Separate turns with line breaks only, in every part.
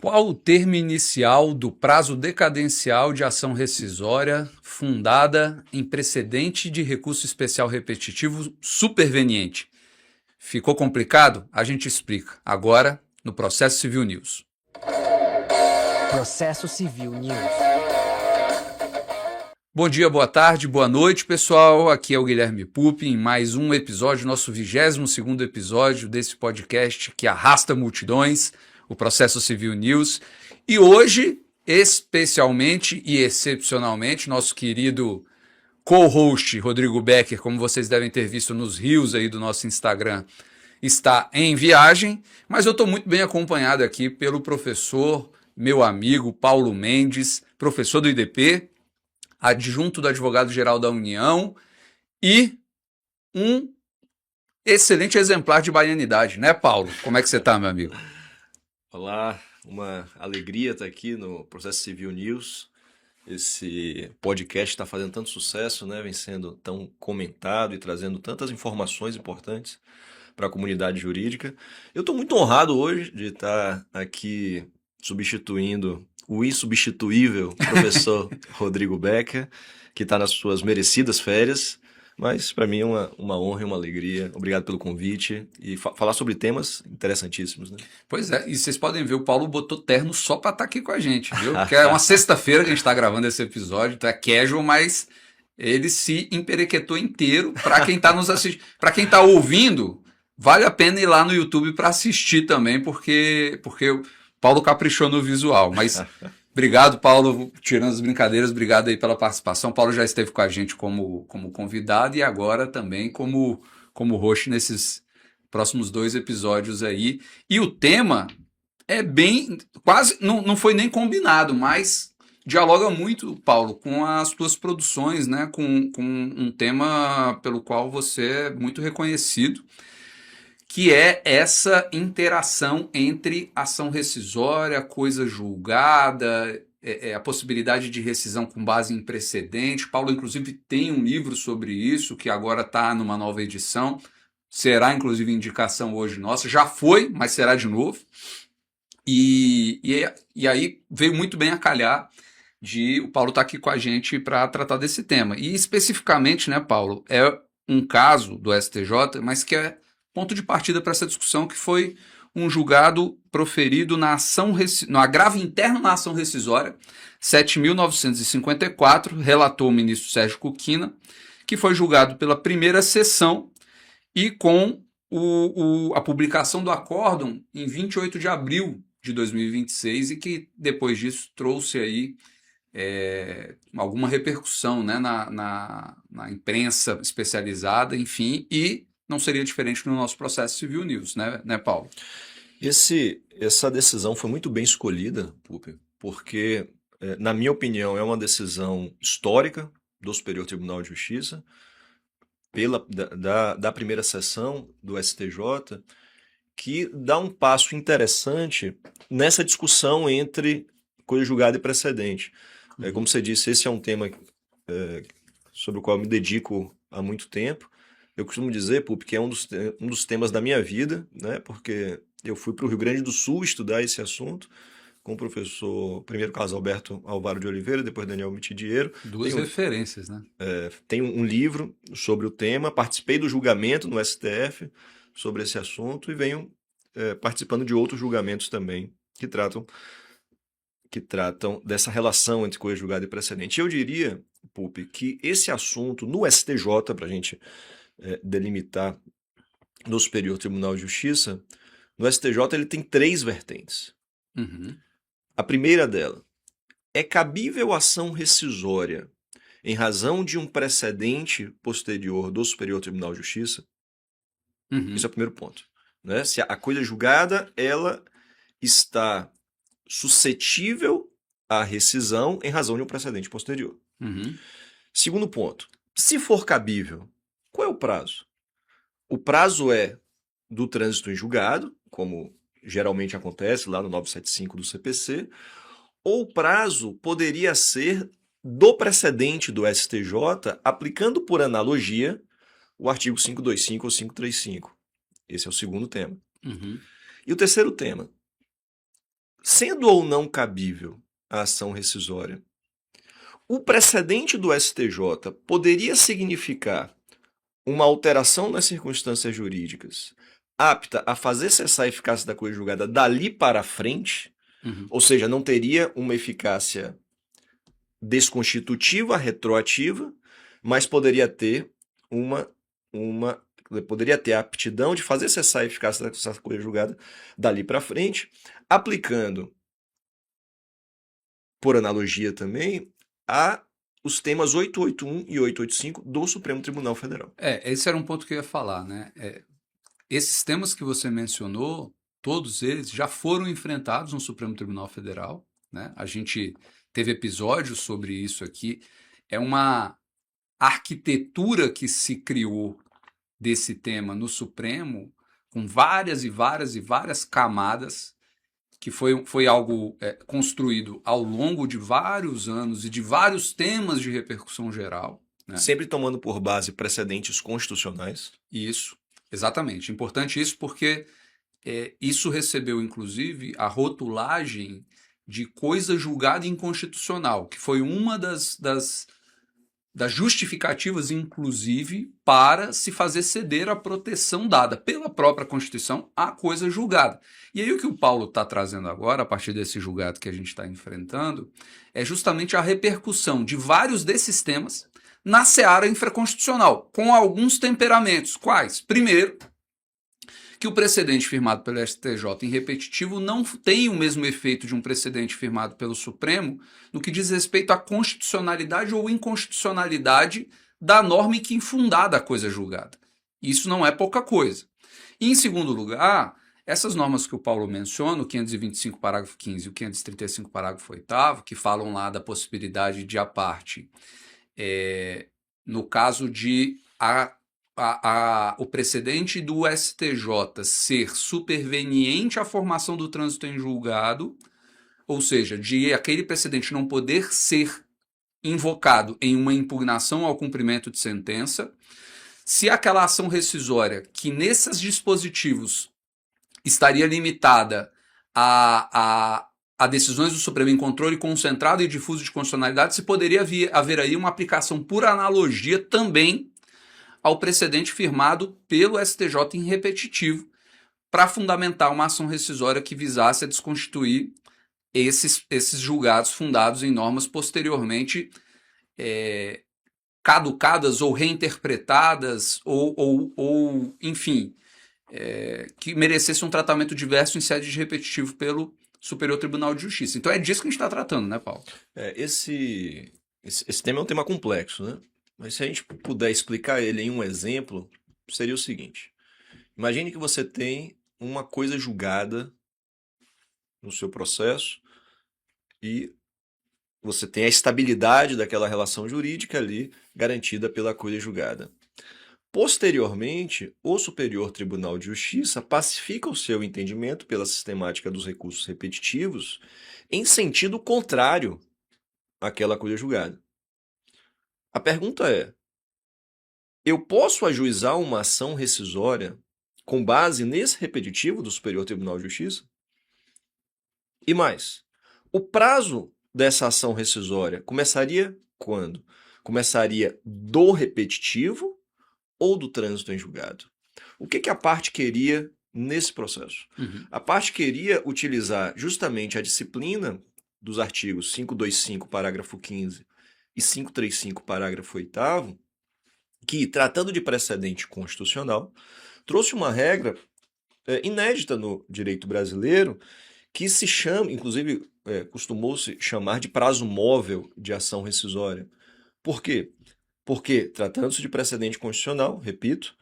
Qual o termo inicial do prazo decadencial de ação rescisória fundada em precedente de recurso especial repetitivo superveniente? Ficou complicado? A gente explica agora no Processo Civil News.
Processo Civil News.
Bom dia, boa tarde, boa noite, pessoal. Aqui é o Guilherme Pupi em mais um episódio, nosso 22º episódio desse podcast que arrasta multidões, o Processo Civil News. E hoje, especialmente e excepcionalmente, nosso querido co-host Rodrigo Becker, como vocês devem ter visto nos reels aí do nosso Instagram, está em viagem, mas eu estou muito bem acompanhado aqui pelo professor, meu amigo Paulo Mendes, professor do IDP, adjunto do Advogado-Geral da União e um excelente exemplar de baianidade, né, Paulo? Como é que você está, meu amigo?
Olá, uma alegria estar aqui no Processo Civil News. Esse podcast está fazendo tanto sucesso, né? Vem sendo tão comentado e trazendo tantas informações importantes para a comunidade jurídica. Eu estou muito honrado hoje de estar aqui substituindo o insubstituível professor Rodrigo Becker, que está nas suas merecidas férias. Mas para mim é uma honra e uma alegria. Obrigado pelo convite e falar sobre temas interessantíssimos, né?
Pois é, e vocês podem ver, o Paulo botou terno só para estar aqui com a gente, viu? Porque é uma sexta-feira que a gente está gravando esse episódio, então é casual, mas ele se emperequetou inteiro para quem está nos assistindo. Para quem está ouvindo, vale a pena ir lá no YouTube para assistir também, porque o Paulo caprichou no visual. Mas obrigado, Paulo, tirando as brincadeiras, obrigado aí pela participação. O Paulo já esteve com a gente como convidado e agora também como host nesses próximos 2 episódios aí. E o tema é bem, quase, não foi nem combinado, mas dialoga muito, Paulo, com as tuas produções, né? Com um tema pelo qual você é muito reconhecido, que é essa interação entre ação rescisória, coisa julgada, a possibilidade de rescisão com base em precedente. Paulo, inclusive, tem um livro sobre isso, que agora está numa nova edição. Será, inclusive, indicação hoje nossa. Já foi, mas será de novo. E aí veio muito bem a calhar de o Paulo estar aqui com a gente para tratar desse tema. E especificamente, né, Paulo, é um caso do STJ, mas que é ponto de partida para essa discussão, que foi um julgado proferido no agravo interno na ação rescisória, 7.954, relatou o ministro Sérgio Kukina, que foi julgado pela primeira sessão e com a publicação do acórdão em 28 de abril de 2026 e que depois disso trouxe aí alguma repercussão, né, na imprensa especializada, enfim, e não seria diferente no nosso Processo Civil News, né, Paulo?
Essa decisão foi muito bem escolhida, Pupi, porque, na minha opinião, é uma decisão histórica do Superior Tribunal de Justiça, da primeira sessão do STJ, que dá um passo interessante nessa discussão entre coisa julgada e precedente. Como você disse, esse é um tema sobre o qual eu me dedico há muito tempo. Eu costumo dizer, Pup, que é um dos temas da minha vida, né? Porque eu fui para o Rio Grande do Sul estudar esse assunto com o professor, primeiro Carlos Alberto Alvaro de Oliveira, depois Daniel Mitidiero.
Duas referências, né?
Tem um livro sobre o tema, participei do julgamento no STF sobre esse assunto e venho participando de outros julgamentos também que tratam dessa relação entre coisa julgada e precedente. Eu diria, Pupi, que esse assunto no STJ, para a gente delimitar no Superior Tribunal de Justiça, no STJ ele tem 3 vertentes.
Uhum.
A primeira dela, é cabível ação rescisória em razão de um precedente posterior do Superior Tribunal de Justiça?
Uhum.
Esse é o primeiro ponto, né? Se a coisa julgada, ela está suscetível à rescisão em razão de um precedente posterior.
Uhum.
Segundo ponto, se for cabível, qual é o prazo? O prazo é do trânsito em julgado, como geralmente acontece lá no 975 do CPC, ou o prazo poderia ser do precedente do STJ, aplicando por analogia o artigo 525 ou 535. Esse é o segundo tema.
Uhum.
E o terceiro tema, sendo ou não cabível a ação rescisória, o precedente do STJ poderia significar uma alteração nas circunstâncias jurídicas apta a fazer cessar a eficácia da coisa julgada dali para frente, ou seja, não teria uma eficácia desconstitutiva, retroativa, mas poderia ter poderia ter a aptidão de fazer cessar a eficácia da coisa julgada dali para frente, aplicando, por analogia também, a os temas 881 e 885 do Supremo Tribunal Federal.
Esse era um ponto que eu ia falar, né? Esses temas que você mencionou, todos eles já foram enfrentados no Supremo Tribunal Federal, né? A gente teve episódios sobre isso aqui. É uma arquitetura que se criou desse tema no Supremo, com várias e várias e várias camadas, que foi algo construído ao longo de vários anos e de vários temas de repercussão geral. Né?
Sempre tomando por base precedentes constitucionais.
Isso, exatamente. Importante isso porque isso recebeu, inclusive, a rotulagem de coisa julgada inconstitucional, que foi uma das justificativas, inclusive, para se fazer ceder a proteção dada pela própria Constituição à coisa julgada. E aí o que o Paulo está trazendo agora, a partir desse julgado que a gente está enfrentando, é justamente a repercussão de vários desses temas na seara infraconstitucional, com alguns temperamentos. Quais? Primeiro, que o precedente firmado pelo STJ em repetitivo não tem o mesmo efeito de um precedente firmado pelo Supremo no que diz respeito à constitucionalidade ou inconstitucionalidade da norma em que infundada a coisa julgada. Isso não é pouca coisa. E, em segundo lugar, essas normas que o Paulo menciona, o 525 parágrafo 15 e o 535 parágrafo 8º, que falam lá da possibilidade de a parte, no caso de o precedente do STJ ser superveniente à formação do trânsito em julgado, ou seja, de aquele precedente não poder ser invocado em uma impugnação ao cumprimento de sentença, se aquela ação rescisória que nesses dispositivos estaria limitada a decisões do Supremo em controle concentrado e difuso de constitucionalidade, se poderia haver aí uma aplicação por analogia também ao precedente firmado pelo STJ em repetitivo para fundamentar uma ação rescisória que visasse a desconstituir esses julgados fundados em normas posteriormente caducadas ou reinterpretadas ou enfim, que merecesse um tratamento diverso em sede de repetitivo pelo Superior Tribunal de Justiça. Então é disso que a gente está tratando, né, Paulo?
Esse tema é um tema complexo, né? Mas se a gente puder explicar ele em um exemplo, seria o seguinte. Imagine que você tem uma coisa julgada no seu processo e você tem a estabilidade daquela relação jurídica ali garantida pela coisa julgada. Posteriormente, o Superior Tribunal de Justiça pacifica o seu entendimento pela sistemática dos recursos repetitivos em sentido contrário àquela coisa julgada. A pergunta é: eu posso ajuizar uma ação rescisória com base nesse repetitivo do Superior Tribunal de Justiça? E mais, o prazo dessa ação rescisória começaria quando? Começaria do repetitivo ou do trânsito em julgado? O que a parte queria nesse processo? A parte queria utilizar justamente a disciplina dos artigos 525, parágrafo 15 e 535, parágrafo 8º, que, tratando de precedente constitucional, trouxe uma regra inédita no direito brasileiro que se chama, inclusive costumou-se chamar de prazo móvel de ação rescisória. Por quê? Porque, tratando-se de precedente constitucional, repito,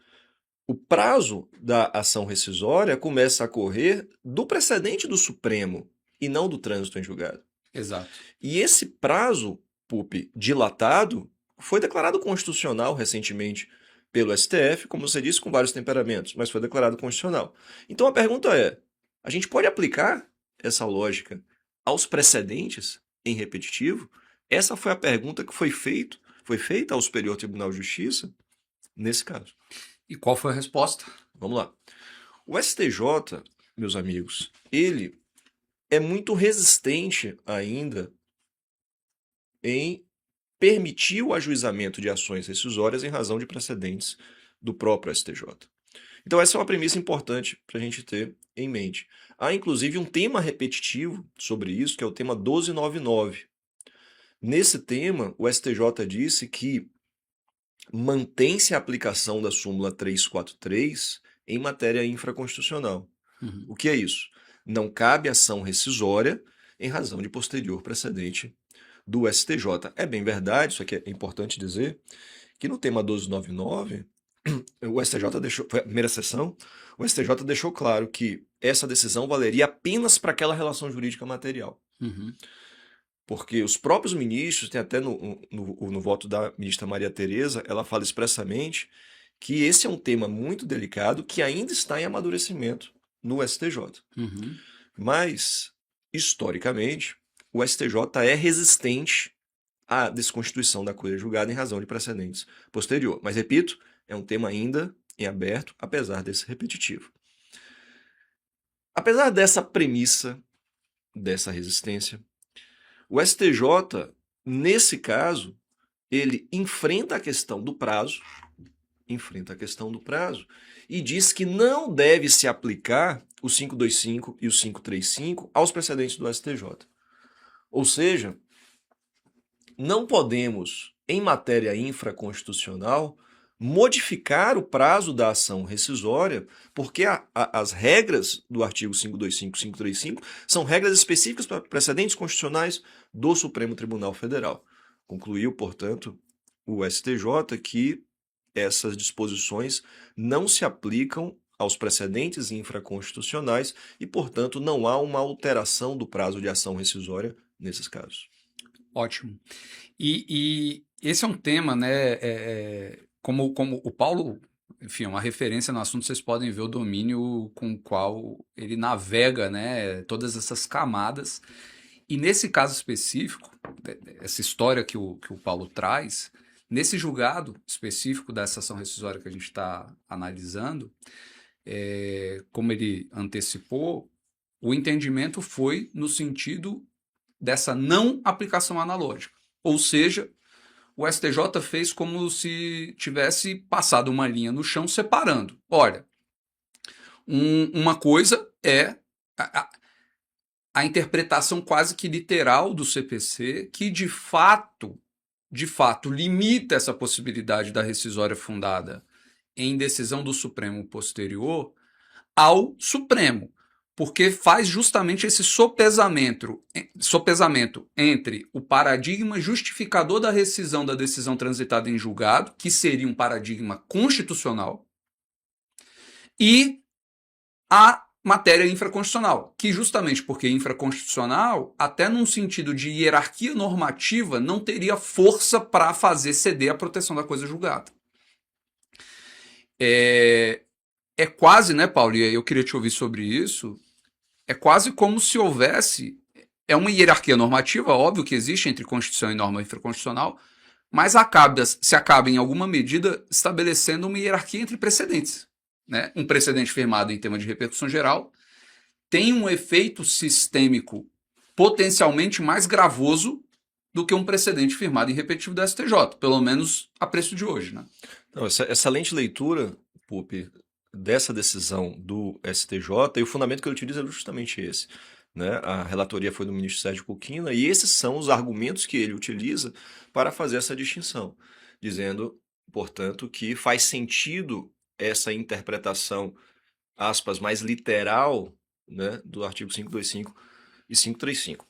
o prazo da ação rescisória começa a correr do precedente do Supremo e não do trânsito em julgado.
Exato.
E esse prazo, Pupi, dilatado, foi declarado constitucional recentemente pelo STF, como você disse, com vários temperamentos, mas foi declarado constitucional. Então a pergunta é: a gente pode aplicar essa lógica aos precedentes em repetitivo? Essa foi a pergunta que foi feita ao Superior Tribunal de Justiça nesse caso.
E qual foi a resposta?
Vamos lá. O STJ, meus amigos, ele é muito resistente ainda em permitir o ajuizamento de ações rescisórias em razão de precedentes do próprio STJ. Então essa é uma premissa importante para a gente ter em mente. Há inclusive um tema repetitivo sobre isso, que é o tema 1299. Nesse tema, o STJ disse que mantém-se a aplicação da súmula 343 em matéria infraconstitucional. O que é isso? Não cabe ação rescisória em razão de posterior precedente do STJ. É bem verdade, isso aqui é importante dizer, que no tema 1299, o STJ deixou, foi a primeira sessão, o STJ deixou claro que essa decisão valeria apenas para aquela relação jurídica material. Porque os próprios ministros, tem até no voto da ministra Maria Tereza, ela fala expressamente que esse é um tema muito delicado que ainda está em amadurecimento no STJ. Mas, historicamente, o STJ é resistente à desconstituição da coisa julgada em razão de precedentes posterior. Mas, repito, é um tema ainda em aberto, apesar desse repetitivo. Apesar dessa premissa, dessa resistência, o STJ, nesse caso, ele enfrenta a questão do prazo, e diz que não deve se aplicar o 525 e o 535 aos precedentes do STJ. Ou seja, não podemos, em matéria infraconstitucional, modificar o prazo da ação rescisória, porque as regras do artigo 525 e 535 são regras específicas para precedentes constitucionais do Supremo Tribunal Federal. Concluiu, portanto, o STJ que essas disposições não se aplicam aos precedentes infraconstitucionais e, portanto, não há uma alteração do prazo de ação rescisória nesses casos.
Ótimo. E esse é um tema, né? Como o Paulo, enfim, é uma referência no assunto, vocês podem ver o domínio com o qual ele navega, né? Todas essas camadas. E nesse caso específico, essa história que o Paulo traz, nesse julgado específico dessa ação rescisória que a gente está analisando, como ele antecipou, o entendimento foi no sentido dessa não aplicação analógica. Ou seja, o STJ fez como se tivesse passado uma linha no chão separando. Olha, uma coisa é a interpretação quase que literal do CPC, que de fato limita essa possibilidade da rescisória fundada em decisão do Supremo posterior ao Supremo, porque faz justamente esse sopesamento entre o paradigma justificador da rescisão da decisão transitada em julgado, que seria um paradigma constitucional, e a matéria infraconstitucional, que justamente porque infraconstitucional, até num sentido de hierarquia normativa, não teria força para fazer ceder a proteção da coisa julgada. É quase, né, Paulo, e eu queria te ouvir sobre isso, é quase como se houvesse, uma hierarquia normativa, óbvio que existe entre Constituição e norma infraconstitucional, mas se acaba em alguma medida estabelecendo uma hierarquia entre precedentes. Né? Um precedente firmado em tema de repercussão geral tem um efeito sistêmico potencialmente mais gravoso do que um precedente firmado em repetitivo do STJ, pelo menos a preço de hoje. Né?
Não, essa excelente leitura, Pupi, dessa decisão do STJ, e o fundamento que ele utiliza é justamente esse. Né? A relatoria foi do ministro Sérgio Kukina, e esses são os argumentos que ele utiliza para fazer essa distinção, dizendo, portanto, que faz sentido essa interpretação, aspas, mais literal, né, do artigo 525 e 535.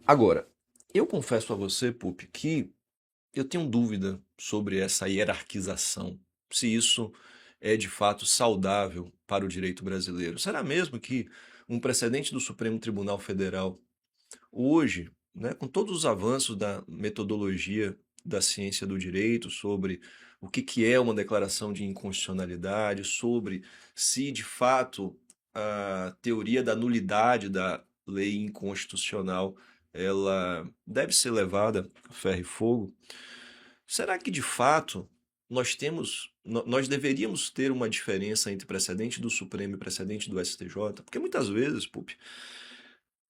Agora, eu confesso a você, Pupi, que eu tenho dúvida sobre essa hierarquização, se isso é de fato saudável para o direito brasileiro. Será mesmo que um precedente do Supremo Tribunal Federal, hoje, né, com todos os avanços da metodologia da ciência do direito sobre o que é uma declaração de inconstitucionalidade, sobre se de fato a teoria da nulidade da lei inconstitucional ela deve ser levada a ferro e fogo, será que de fato nós deveríamos ter uma diferença entre precedente do Supremo e precedente do STJ? Porque muitas vezes, Pupi,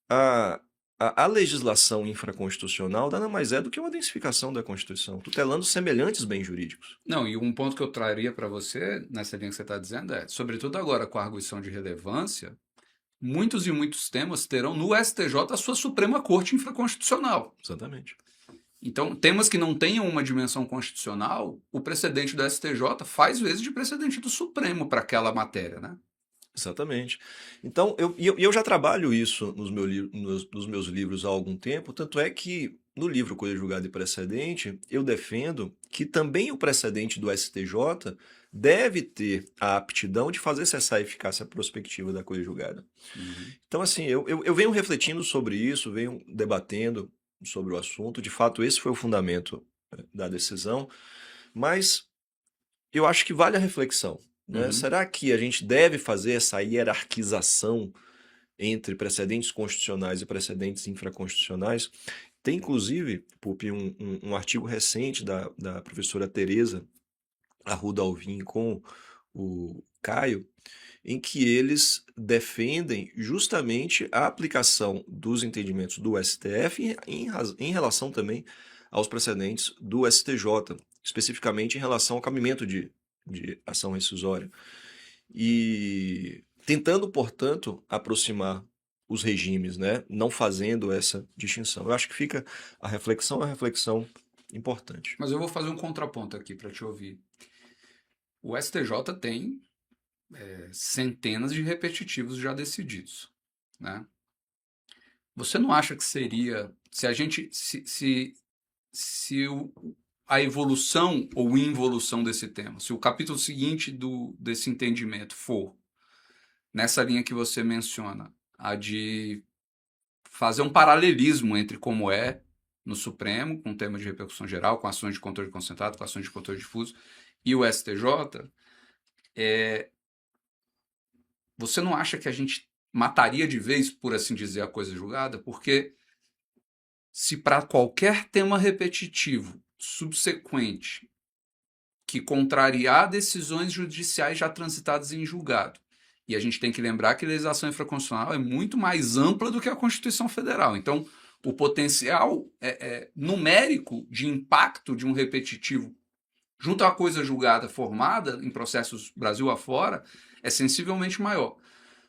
a, a legislação infraconstitucional nada mais é do que uma densificação da Constituição, tutelando semelhantes bens jurídicos.
Não, e um ponto que eu traria para você, nessa linha que você está dizendo, é, sobretudo agora com a arguição de relevância, muitos e muitos temas terão no STJ a sua Suprema Corte Infraconstitucional.
Exatamente.
Então, temas que não tenham uma dimensão constitucional, o precedente do STJ faz vezes de precedente do Supremo para aquela matéria, né?
Exatamente. Então, eu já trabalho isso nos meus livros há algum tempo, tanto é que no livro Coisa Julgada e Precedente, eu defendo que também o precedente do STJ deve ter a aptidão de fazer cessar a eficácia prospectiva da coisa julgada.
Uhum.
Então, assim, eu venho refletindo sobre isso, venho debatendo sobre o assunto. De fato, esse foi o fundamento da decisão, mas eu acho que vale a reflexão, né?
Uhum.
Será que a gente deve fazer essa hierarquização entre precedentes constitucionais e precedentes infraconstitucionais? Tem, inclusive, Pupi, um artigo recente da professora Tereza Arruda Alvim com o Caio, em que eles defendem justamente a aplicação dos entendimentos do STF em relação também aos precedentes do STJ, especificamente em relação ao cabimento de ação rescisória. E tentando, portanto, aproximar os regimes, né? Não fazendo essa distinção. Eu acho que fica a reflexão importante.
Mas eu vou fazer um contraponto aqui para te ouvir. O STJ tem centenas de repetitivos já decididos, né? Você não acha que seria, se a gente, a evolução ou involução desse tema, se o capítulo seguinte desse entendimento for nessa linha que você menciona, a de fazer um paralelismo entre como é no Supremo, com tema de repercussão geral, com ações de controle concentrado, com ações de controle difuso, e o STJ, você não acha que a gente mataria de vez, por assim dizer, a coisa julgada? Porque se para qualquer tema repetitivo subsequente que contrariar decisões judiciais já transitadas em julgado, e a gente tem que lembrar que a legislação infraconstitucional é muito mais ampla do que a Constituição Federal. Então, o potencial numérico de impacto de um repetitivo junto à coisa julgada formada em processos Brasil afora é sensivelmente maior.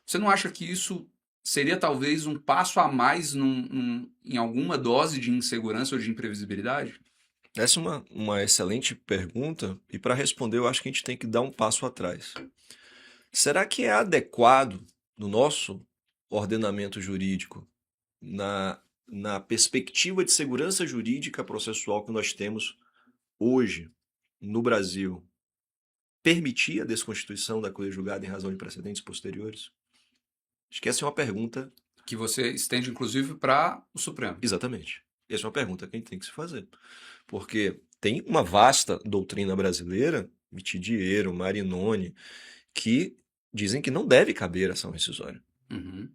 Você não acha que isso seria talvez um passo a mais em alguma dose de insegurança ou de imprevisibilidade?
Essa é uma excelente pergunta, e para responder eu acho que a gente tem que dar um passo atrás. Será que é adequado no nosso ordenamento jurídico, na perspectiva de segurança jurídica processual que nós temos hoje no Brasil, permitir a desconstituição da coisa julgada em razão de precedentes posteriores? Acho que essa é uma pergunta...
Que você estende, inclusive, para o Supremo.
Exatamente. Essa é uma pergunta que a gente tem que se fazer. Porque tem uma vasta doutrina brasileira, Mitidiero, Marinoni, que dizem que não deve caber ação rescisória.
Uhum.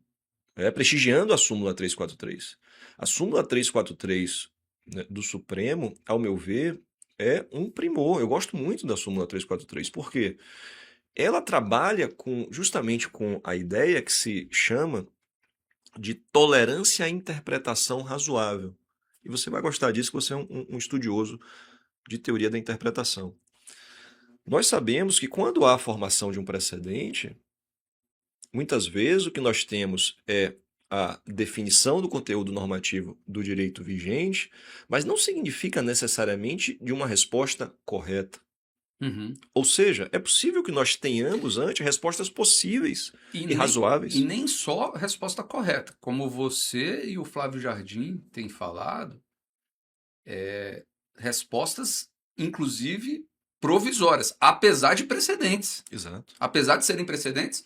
Prestigiando a súmula 343. A súmula 343, né, do Supremo, ao meu ver, é um primor. Eu gosto muito da súmula 343, porque ela trabalha justamente com a ideia que se chama de tolerância à interpretação razoável. E você vai gostar disso, que você é um estudioso de teoria da interpretação. Nós sabemos que quando há a formação de um precedente, muitas vezes o que nós temos é a definição do conteúdo normativo do direito vigente, mas não significa necessariamente de uma resposta correta.
Uhum.
Ou seja, é possível que nós tenhamos antes respostas possíveis e razoáveis.
E nem só a resposta correta. Como você e o Flávio Jardim têm falado, respostas, inclusive, provisórias, apesar de precedentes.
Exato.
Apesar de serem precedentes,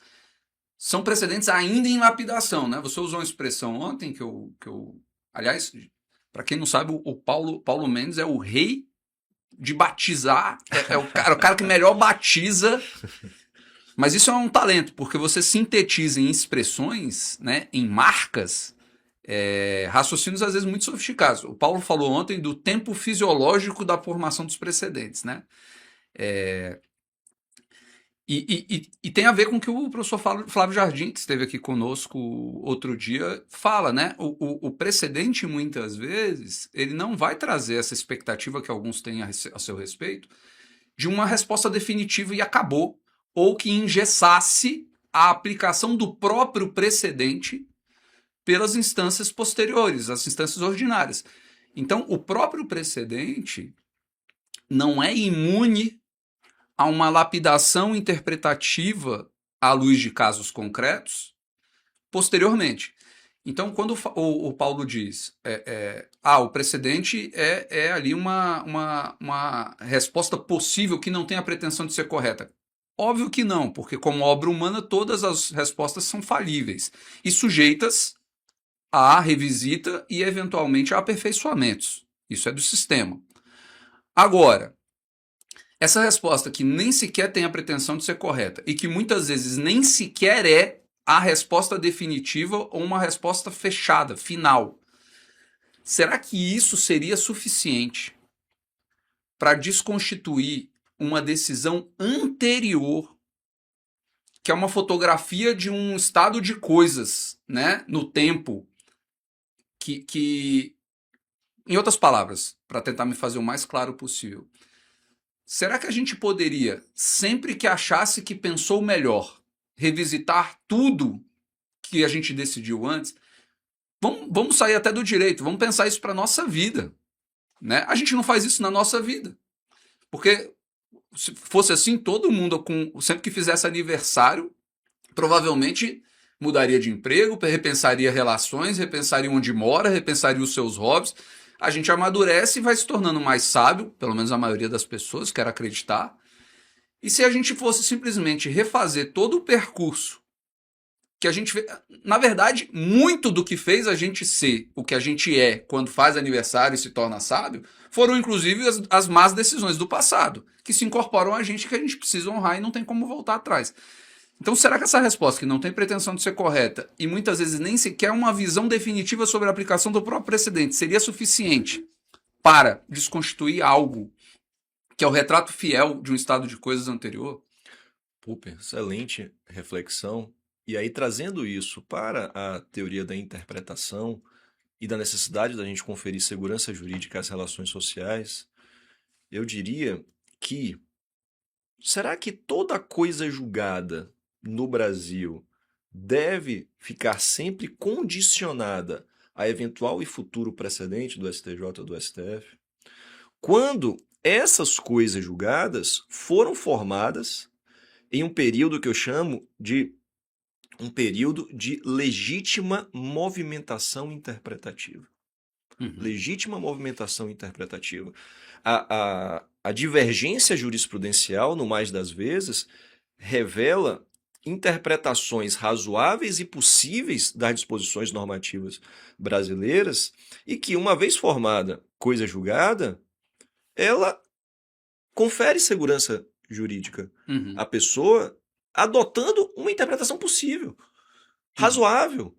são precedentes ainda em lapidação, né? Você usou uma expressão ontem que eu aliás, para quem não sabe, o Paulo Mendes é o rei de batizar, o cara que melhor batiza, mas isso é um talento, porque você sintetiza em expressões, né, em marcas, raciocínios às vezes muito sofisticados. O Paulo falou ontem do tempo fisiológico da formação dos precedentes, né? E tem a ver com o que o professor Flávio Jardim, que esteve aqui conosco outro dia, fala, né? O precedente, muitas vezes, ele não vai trazer essa expectativa que alguns têm a seu respeito, de uma resposta definitiva e acabou, ou que engessasse a aplicação do próprio precedente pelas instâncias posteriores, as instâncias ordinárias. Então, o próprio precedente não é imune a uma lapidação interpretativa à luz de casos concretos posteriormente. Então, quando o Paulo diz o precedente é ali uma resposta possível que não tem a pretensão de ser correta. Óbvio que não, porque como obra humana todas as respostas são falíveis e sujeitas a revisita e eventualmente a aperfeiçoamentos. Isso é do sistema. Agora, essa resposta que nem sequer tem a pretensão de ser correta e que muitas vezes nem sequer é a resposta definitiva ou uma resposta fechada, final. Será que isso seria suficiente para desconstituir uma decisão anterior, que é uma fotografia de um estado de coisas, né, no tempo, que em outras palavras, para tentar me fazer o mais claro possível, será que a gente poderia, sempre que achasse que pensou melhor, revisitar tudo que a gente decidiu antes? Vamos sair até do direito, vamos pensar isso para a nossa vida, né? A gente não faz isso na nossa vida. Porque se fosse assim, todo mundo, sempre que fizesse aniversário, provavelmente mudaria de emprego, repensaria relações, repensaria onde mora, repensaria os seus hobbies. A gente amadurece e vai se tornando mais sábio, pelo menos a maioria das pessoas, quer acreditar. E se a gente fosse simplesmente refazer todo o percurso que a gente... Na verdade, muito do que fez a gente ser o que a gente é quando faz aniversário e se torna sábio, foram inclusive as más decisões do passado, que se incorporam a gente, que a gente precisa honrar e não tem como voltar atrás. Então, será que essa resposta, que não tem pretensão de ser correta e muitas vezes nem sequer uma visão definitiva sobre a aplicação do próprio precedente, seria suficiente para desconstituir algo que é o retrato fiel de um estado de coisas anterior?
Puper, excelente reflexão. E aí, trazendo isso para a teoria da interpretação e da necessidade da gente conferir segurança jurídica às relações sociais, eu diria que será que toda coisa julgada no Brasil deve ficar sempre condicionada a eventual e futuro precedente do STJ ou do STF? Quando essas coisas julgadas foram formadas em um período que eu chamo de um período de legítima movimentação interpretativa. Legítima movimentação interpretativa. A divergência jurisprudencial, no mais das vezes, revela interpretações razoáveis e possíveis das disposições normativas brasileiras e que, uma vez formada coisa julgada, ela confere segurança jurídica à pessoa adotando uma interpretação possível, razoável.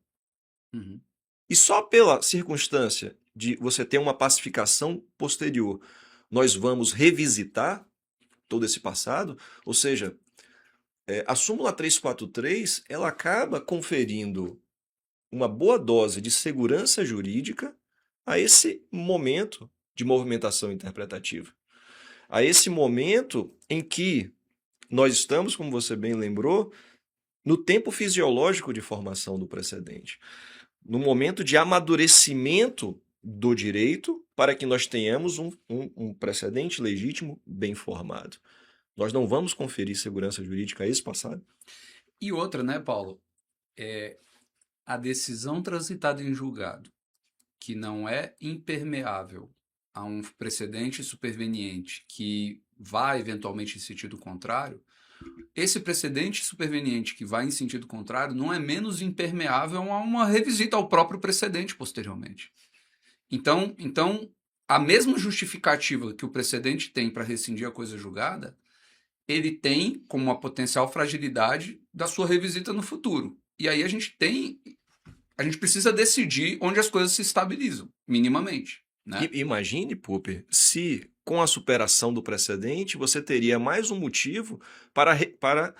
E só pela circunstância de você ter uma pacificação posterior, nós vamos revisitar todo esse passado, ou seja, a súmula 343, ela acaba conferindo uma boa dose de segurança jurídica a esse momento de movimentação interpretativa. A esse momento em que nós estamos, como você bem lembrou, no tempo fisiológico de formação do precedente, no momento de amadurecimento do direito para que nós tenhamos um precedente legítimo bem formado. Nós não vamos conferir segurança jurídica a esse passado?
E outra, né, Paulo? A decisão transitada em julgado, que não é impermeável a um precedente superveniente que vai eventualmente em sentido contrário, esse precedente superveniente que vai em sentido contrário não é menos impermeável a uma revisita ao próprio precedente posteriormente. Então, a mesma justificativa que o precedente tem para rescindir a coisa julgada, ele tem como uma potencial fragilidade da sua revisita no futuro. E aí a gente precisa decidir onde as coisas se estabilizam, minimamente, né?
Imagine, Pupi, se com a superação do precedente você teria mais um motivo para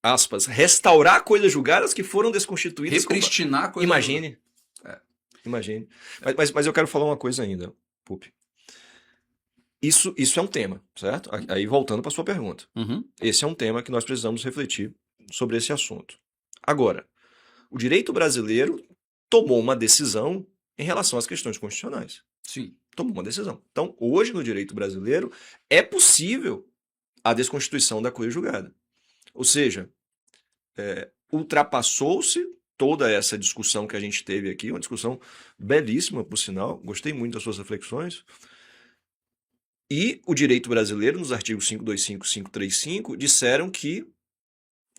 aspas, restaurar coisas julgadas que foram desconstituídas.
Repristinar coisas.
Imagine. Imagine. Mas eu quero falar uma coisa ainda, Pupi. Isso é um tema, certo? Aí voltando para sua pergunta.
Uhum.
Esse é um tema que nós precisamos refletir sobre esse assunto. Agora, o direito brasileiro tomou uma decisão em relação às questões constitucionais.
Sim.
Tomou uma decisão. Então, hoje no direito brasileiro é possível a desconstituição da coisa julgada. Ou seja, ultrapassou-se toda essa discussão que a gente teve aqui, uma discussão belíssima, por sinal, gostei muito das suas reflexões. E o direito brasileiro, nos artigos 525 e 535, disseram que,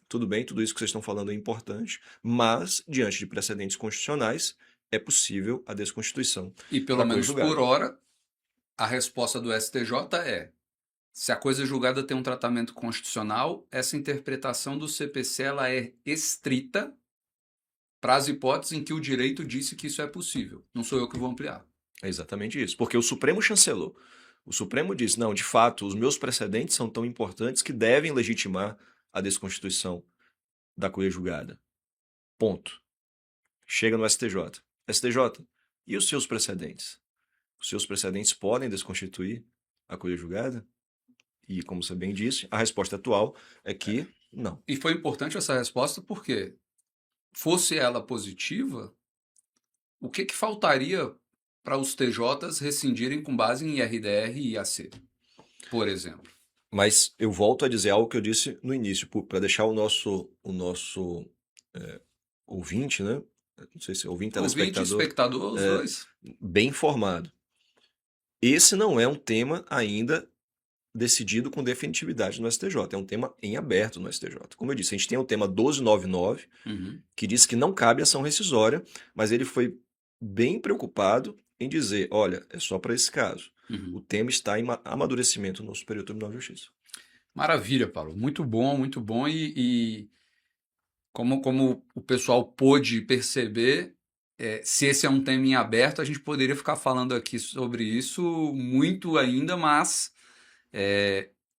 tudo bem, tudo isso que vocês estão falando é importante, mas, diante de precedentes constitucionais, é possível a desconstituição.
E pelo menos por hora, a resposta do STJ é: se a coisa julgada tem um tratamento constitucional, essa interpretação do CPC ela é estrita para as hipóteses em que o direito disse que isso é possível. Não sou eu que vou ampliar.
É exatamente isso, porque o Supremo chancelou. O Supremo disse, não, de fato, os meus precedentes são tão importantes que devem legitimar a desconstituição da coisa julgada. Ponto. Chega no STJ. STJ, e os seus precedentes? Os seus precedentes podem desconstituir a coisa julgada? E, como você bem disse, a resposta atual é que não.
E foi importante essa resposta porque, fosse ela positiva, o que faltaria para os TJs rescindirem com base em IRDR e IAC, por exemplo?
Mas eu volto a dizer algo que eu disse no início, para deixar o nosso ouvinte, né? Não sei se ouvinte, telespectador,
espectador, os dois,
bem informado. Esse não é um tema ainda decidido com definitividade no STJ, é um tema em aberto no STJ. Como eu disse, a gente tem o tema 1299, que diz que não cabe ação rescisória, mas ele foi bem preocupado em dizer, olha, é só para esse caso. O tema está em amadurecimento no Superior Tribunal de Justiça.
Maravilha, Paulo. Muito bom e como o pessoal pôde perceber, se esse é um tema em aberto, a gente poderia ficar falando aqui sobre isso muito ainda, mas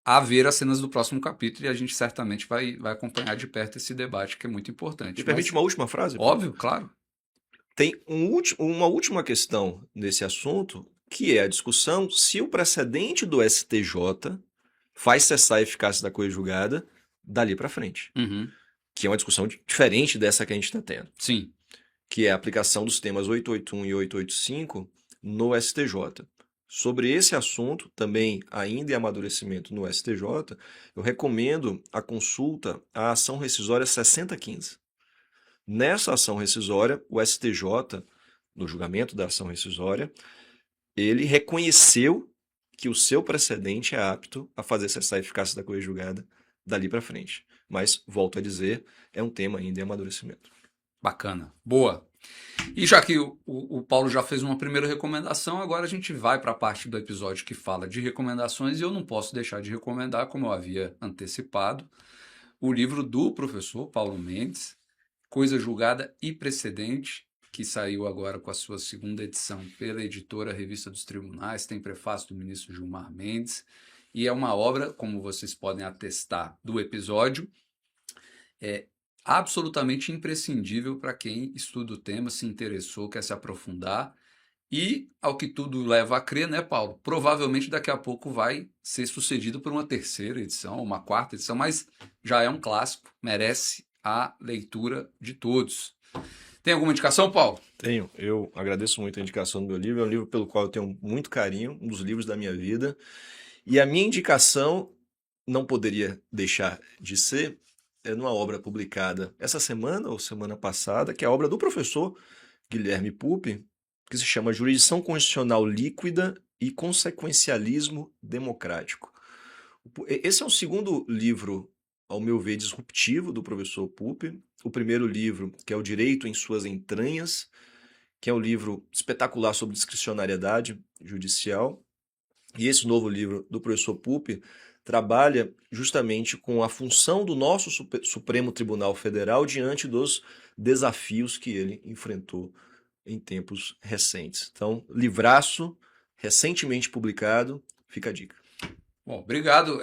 a ver as cenas do próximo capítulo e a gente certamente vai acompanhar de perto esse debate que é muito importante.
Me permite uma última frase?
Óbvio, claro.
Tem uma última questão nesse assunto, que é a discussão se o precedente do STJ faz cessar a eficácia da coisa julgada dali para frente. Que é uma discussão diferente dessa que a gente está tendo.
Sim.
Que é a aplicação dos temas 881 e 885 no STJ. Sobre esse assunto, também ainda em amadurecimento no STJ, eu recomendo a consulta à ação rescisória 6015. Nessa ação rescisória, o STJ, no julgamento da ação rescisória, ele reconheceu que o seu precedente é apto a fazer cessar a eficácia da coisa julgada dali para frente. Mas, volto a dizer, é um tema ainda em amadurecimento.
Bacana. Boa. E já que o Paulo já fez uma primeira recomendação, agora a gente vai para a parte do episódio que fala de recomendações e eu não posso deixar de recomendar, como eu havia antecipado, o livro do professor Paulo Mendes, Coisa Julgada e Precedente, que saiu agora com a sua segunda edição pela editora Revista dos Tribunais, tem prefácio do ministro Gilmar Mendes, e é uma obra, como vocês podem atestar do episódio, absolutamente imprescindível para quem estuda o tema, se interessou, quer se aprofundar, e, ao que tudo leva a crer, né, Paulo? Provavelmente daqui a pouco vai ser sucedido por uma terceira edição, uma quarta edição, mas já é um clássico, merece a leitura de todos. Tem alguma indicação, Paulo?
Tenho. Eu agradeço muito a indicação do meu livro. É um livro pelo qual eu tenho muito carinho, um dos livros da minha vida. E a minha indicação não poderia deixar de ser numa obra publicada essa semana ou semana passada, que é a obra do professor Guilherme Pupi, que se chama Jurisdição Constitucional Líquida e Consequencialismo Democrático. Esse é o segundo livro, ao meu ver, disruptivo do professor Pupi. O primeiro livro, que é O Direito em Suas Entranhas, que é um livro espetacular sobre discricionariedade judicial. E esse novo livro do professor Pupi trabalha justamente com a função do nosso Supremo Tribunal Federal diante dos desafios que ele enfrentou em tempos recentes. Então, livraço, recentemente publicado, fica a dica.
Bom, obrigado.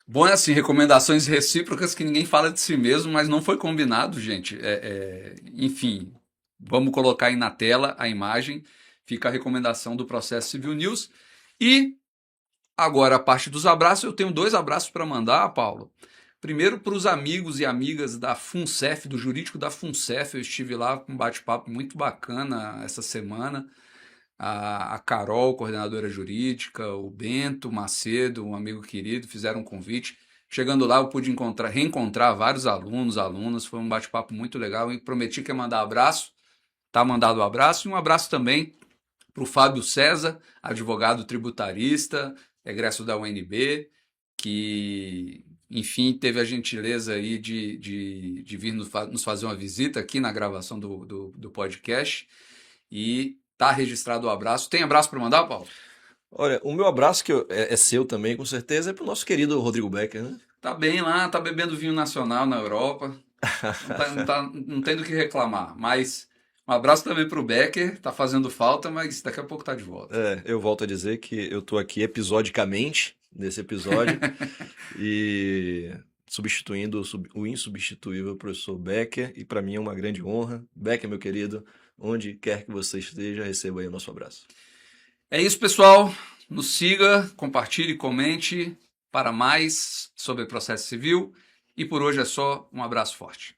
Bom, assim, recomendações recíprocas que ninguém fala de si mesmo, mas não foi combinado, gente. Enfim, vamos colocar aí na tela a imagem. Fica a recomendação do Processo Civil News. E agora a parte dos abraços. Eu tenho 2 abraços para mandar, Paulo. Primeiro para os amigos e amigas da FUNCEF, do jurídico da FUNCEF. Eu estive lá com um bate-papo muito bacana essa semana. A Carol, coordenadora jurídica, o Bento Macedo, um amigo querido, fizeram um convite. Chegando lá, eu pude reencontrar vários alunos, alunas. Foi um bate-papo muito legal. E prometi que ia mandar abraço. Tá mandado um abraço. E um abraço também para o Fábio César, advogado tributarista, egresso da UNB, que, enfim, teve a gentileza aí de vir nos fazer uma visita aqui na gravação do podcast. E tá registrado o abraço. Tem abraço para mandar, Paulo?
Olha, o meu abraço, que é seu também, com certeza, é pro nosso querido Rodrigo Becker, né?
Tá bem lá, tá bebendo vinho nacional na Europa. Não tem do que reclamar. Mas um abraço também pro Becker. Tá fazendo falta, mas daqui a pouco tá de volta.
Eu volto a dizer que eu tô aqui episodicamente nesse episódio e substituindo o insubstituível professor Becker, e para mim é uma grande honra. Becker, meu querido, onde quer que você esteja, receba aí o nosso abraço.
É isso, pessoal. Nos siga, compartilhe, comente para mais sobre processo civil. E por hoje é só. Um abraço forte.